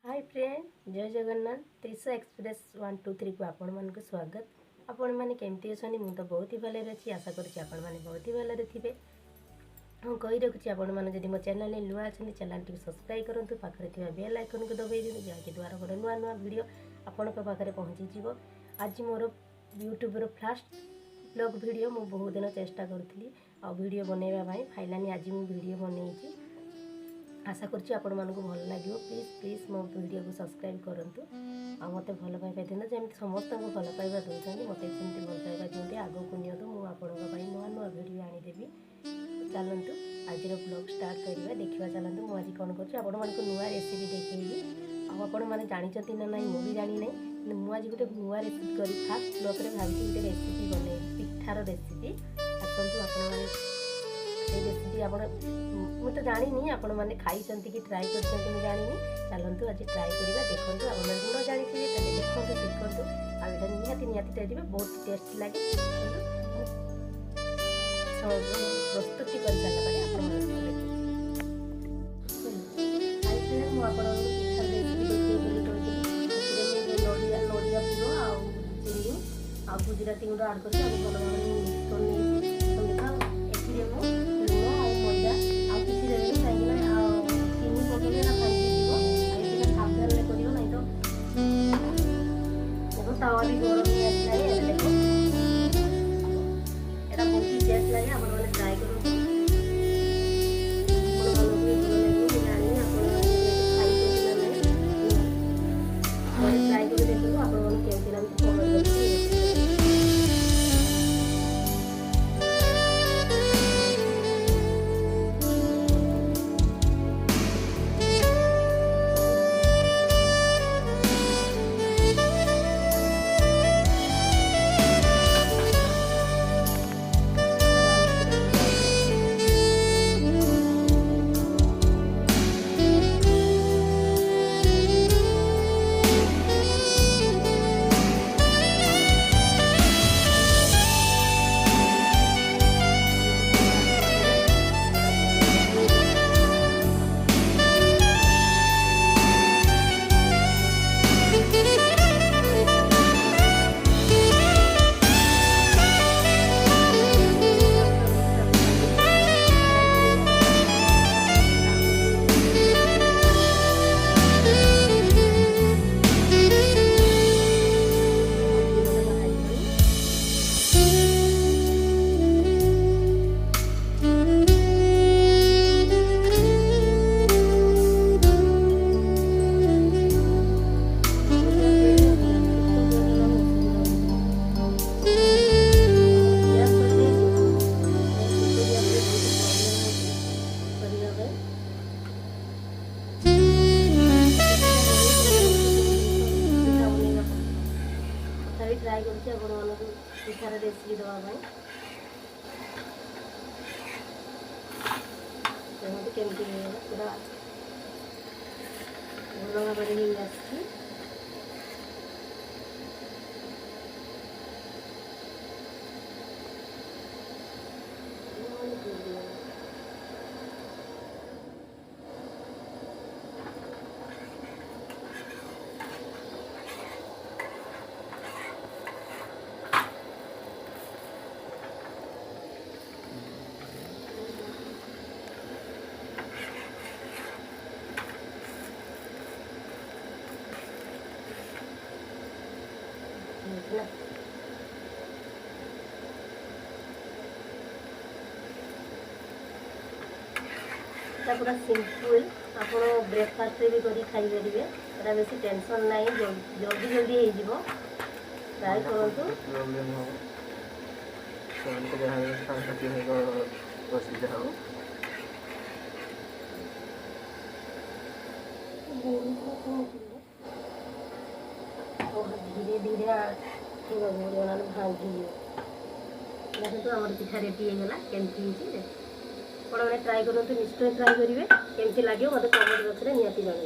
Hi friend, जय Jagannath. Trisha express 123 को आपण मान स्वागत। आपण मैंने केमती अच्छे? मुझे तो बहुत ही भले अच्छी। आशा करुँच आपण मैंने बहुत ही भले थे। हाँ कही रखुच्छी आपण मैंने मो चैनल नुआ अच्छे चैनल टी सब्सक्राइब करूँ। पाखे थी बेल आइकन को दबाई दिखाँ जहाँकि द्वारा गोटे नुआ नुआ वीडियो आपण पाखे पहुँचीज। आज मोर यूट्यूब फर्स्ट ब्लॉग वीडियो मु बहुत दिन चेष्टा करी आ वीडियो बनवाई फाइनाली आज मुझे वीडियो बनई। आशा करुँच आपण मानक भल लगे। प्लीज प्लीज मो वीडियो को सब्सक्राइब करूँ आ मत भल पाइबा दिखाँ जमी समस्त को भल पाइबा दूसरी मत भल पाइबा दिखते आग को नियंतु मुझे नुआ नुआ वीडियो आनीदेवी। चलतु आज ब्लॉग स्टार्ट करवा देखा। चलतु मुझे कौन कर नुआ रेसिपी देखी आपण मैंने जानते ना ना मुझे जानी ना मुझे गोटे नुआ रेसिपी कर फास्ट ब्लॉग में भावी गोटे रेसिपी बने पिठार रेसिपी। आसतु आपण रेसिपी आप मुझे जानी आपण मैंने खाई कि ट्राए कर जानी। चलतु आज ट्राए करवा देखो आप न जानी देखो शिखु आटा निहाती निहाती टेस्ट बहुत टेस्ट लगे। प्रस्तुति कर सारा पिठार रेसिपी नड़िया नड़िया पुर आ चीनी आ गुजराती गुड़ आड कर भल भाव तावा भी गरम नहीं आसला देखो एटा बहुत ही टेस्ट लगे। आप ट्राए करूँ ट्राए कर देखो आप ट्राए कर पिठार रेसिपी देवाई केमती पूरा भल भाव आसी। पूरा सिंपल आप ब्रेकफास्ट भी कर खाई पारे। एटा बेसी टेंशन ना जल्दी जल्दी हो ट्राए करूँ। धीरे धीरे भांगी देखो आम पिठा रेडी होगा केमती आप ट्राए करूँ निश्चय ट्राए करेंगे केमती लगे मत कमेंट बॉक्स में निहाती जन।